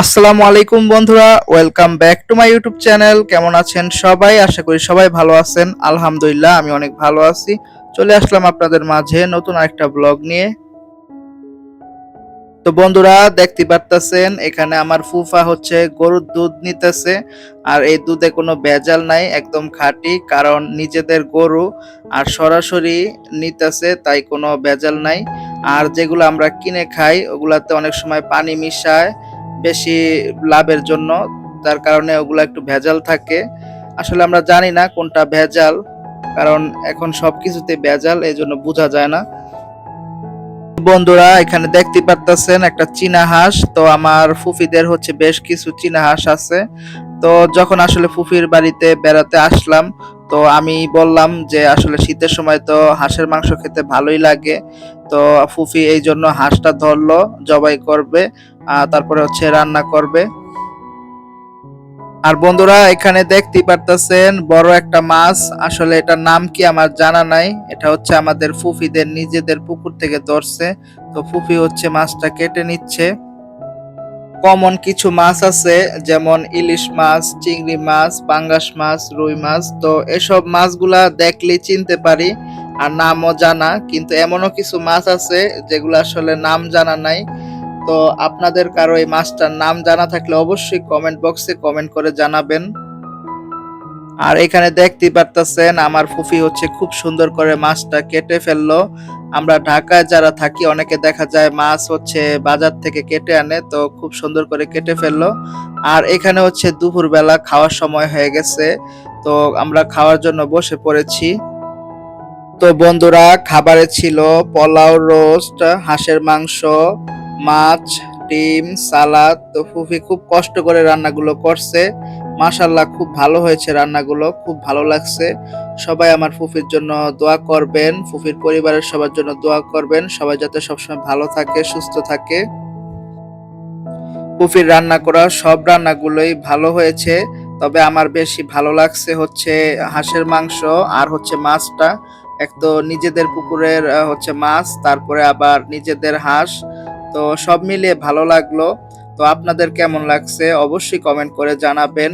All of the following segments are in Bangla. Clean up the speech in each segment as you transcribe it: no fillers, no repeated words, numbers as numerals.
আসসালামু আলাইকুম বন্ধুরা, welcome back to my YouTube channel. কেমন আছেন সবাই? আশা করি সবাই ভালো আছেন। আলহামদুলিল্লাহ, আমি অনেক ভালো আছি। চলে আসলাম আপনাদের মাঝে নতুন আরেকটা ব্লগ নিয়ে। তো বন্ধুরা, দেখতে পারতেছেন এখানে আমার ফুফা হচ্ছে গরুর দুধ নিতেছে। আর এই দুধে কোনো ভেজাল নাই, একদম খাঁটি, কারণ নিজেদের গরু আর সরাসরি নিতেছে, তাই কোনো ভেজাল নাই। আর যেগুলো আমরা কিনে খাই ওগুলাতে অনেক সময় পানি মিশায় বেশি লাভের জন্য, তার কারণে ওগুলা একটু ভেজাল থাকে। আসলে আমরা জানি না কোনটা ভেজাল, কারণ এখন সবকিছুতে ভেজাল, এই জন্য বোঝা যায় না। বন্ধুরা, এখানে দেখতে পারতেছেন একটা চীনা হাঁস। তো আমার ফুফিদের হচ্ছে বেশ কিছু চীনা হাঁস আছে। তো যখন আসলে ফুফির বাড়িতে বেড়াতে আসলাম, তো আমি বললাম যে আসলে শীতের সময় তো হাঁসের মাংস খেতে ভালোই লাগে। তো ফুফি এই জন্য হাঁসটা ধরলো, জবাই করবে, তারপরে হচ্ছে রান্না করবে। আর বন্ধুরা, এখানে দেখতে পারতেছেন বড় একটা মাছ। আসলে এটার নাম কি আমার জানা নাই, এটা হচ্ছে আমাদের ফুফিদের নিজেদের পুকুর থেকে ধরছে। তো ফুফি হচ্ছে মাছটা কেটে নিচ্ছে। কমন কিছু মাছ আছে, যেমন ইলিশ মাছ, চিংড়ি মাছ, পাঙ্গাস মাছ, রুই মাছ। তো এসব মাছগুলা দেখলেই চিনতে পারি, আর নামও জানা। কিন্তু এমনও কিছু মাছ আছে যেগুলো আসলে নাম জানা নাই। তো আপনাদের কারো এই মাছটার নাম জানা থাকলে অবশ্যই কমেন্ট বক্সে কমেন্ট করে জানাবেন। আর এখানে দেখতে পারতেছেন আমার ফুফি হচ্ছে খুব সুন্দর করে মাছটা কেটে ফেললো। আমরা ঢাকায় যারা থাকি অনেকে দেখা যায় মাছ হচ্ছে বাজার থেকে কেটে আনে, তো খুব সুন্দর করে কেটে ফেললো। আর এখানে হচ্ছে দুপুরবেলা খাওয়ার সময় হয়ে গেছে, তো আমরা খাওয়ার জন্য বসে পড়েছি। তো বন্ধুরা, খাবারে ছিল পোলাও, রোস্ট, হাঁসের মাংস, মাছ, ডিম, সালাদ। তো ফুফি খুব কষ্ট করে রান্নাগুলো করছে। মাশাল্লাহ, খুব ভালো হয়েছে রান্নাগুলো, খুব ভালো লাগছে। সবাই আমার ফুফির জন্য দোয়া করবেন, ফুফির পরিবারের সবার জন্য দোয়া করবেন, সবাই যাতে সবসময় ভালো থাকে, সুস্থ থাকে। ফুফির রান্না করা সব রান্নাগুলোই ভালো হয়েছে, তবে আমার বেশি ভালো লাগছে হচ্ছে হাঁসের মাংস আর হচ্ছে মাছটা। এক তো নিজেদের পুকুরের হচ্ছে মাছ, তারপরে আবার নিজেদের হাঁস। তো সব মিলিয়ে ভালো লাগলো। তো আপনাদের কেমন লাগছে অবশ্যই কমেন্ট করে জানাবেন।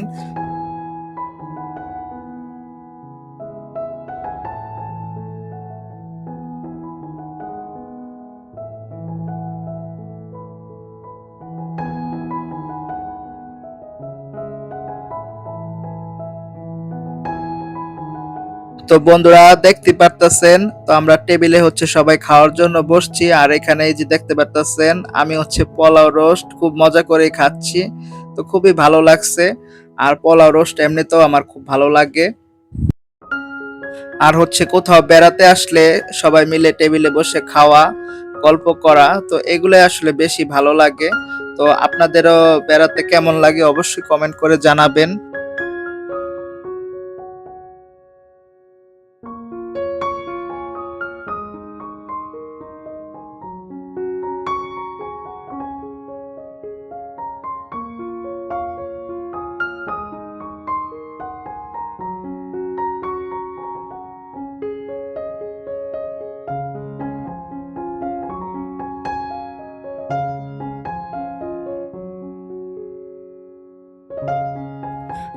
তো বন্ধুরা, দেখতে পারতেছেন তো আমরা টেবিলে হচ্ছে সবাই খাওয়ার জন্য বসছি। আর এখানে এই যে দেখতে পারতেছেন আমি হচ্ছে পোলাও রোস্ট খুব মজা করে খাচ্ছি। তো খুবই ভালো লাগছে। আর পোলাও রোস্ট এমনিতেও আমার খুব ভালো লাগে। আর হচ্ছে কোথাও বেড়াতে আসলে সবাই মিলে টেবিলে বসে খাওয়া, গল্প করা, তো এগুলোই আসলে বেশি ভালো লাগে। তো আপনাদেরও বেড়াতে কেমন লাগে অবশ্যই কমেন্ট করে জানাবেন।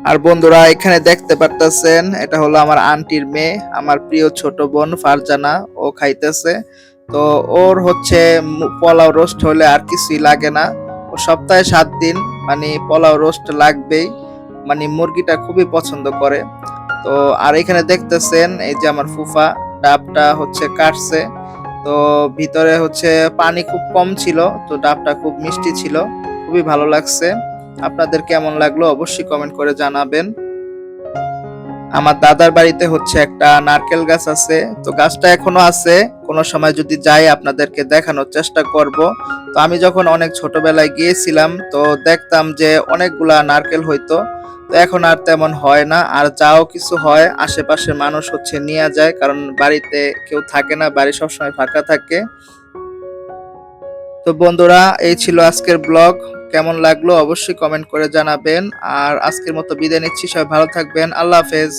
আর বন্ধুরা, এখানে দেখতে পারতেছেন এটা হলো আমার আন্টির মেয়ে, আমার প্রিয় ছোট বোন ফারজানা। ও খাইতেছে। তো ওর হচ্ছে পোলাও রোস্ট হলে আর কিছুই লাগে না। ও সপ্তাহে 7 দিন মানে পোলাও রোস্ট লাগবেই। মানে মুরগিটা খুবই পছন্দ করে। তো আর এখানে দেখতেছেন এই যে আমার ফুফা ডাবটা হচ্ছে কাটছে। তো ভিতরে হচ্ছে পানি খুব কম ছিল, তো ডাবটা খুব মিষ্টি ছিল, খুবই ভালো লাগছে। আপনাদের কেমন লাগলো অবশ্যই কমেন্ট করে জানাবেন। আমার দাদার বাড়িতে হচ্ছে একটা নারকেল গাছ আছে, তো গাছটা এখনো আছে। কোনো সময় যদি যাই আপনাদেরকে দেখানোর চেষ্টা করব। তো আমি যখন অনেক ছোটবেলায় গিয়েছিলাম তো দেখতাম যে অনেকগুলা নারকেল হইতো। তো এখন আর তেমন হয় না, আর যাও কিছু হয় আশেপাশে মানুষ হচ্ছে নিয়ে যায়, কারণ বাড়িতে কেউ থাকে না, বাড়ি সবসময় ফাঁকা থাকে। তো বন্ধুরা, এই ছিল আজকের ব্লগ। কেমন লাগলো অবশ্যই কমেন্ট করে জানাবেন। আর আজকের মতো বিদায় নিচ্ছি, সবাই ভালো থাকবেন। আল্লাহ হাফেজ।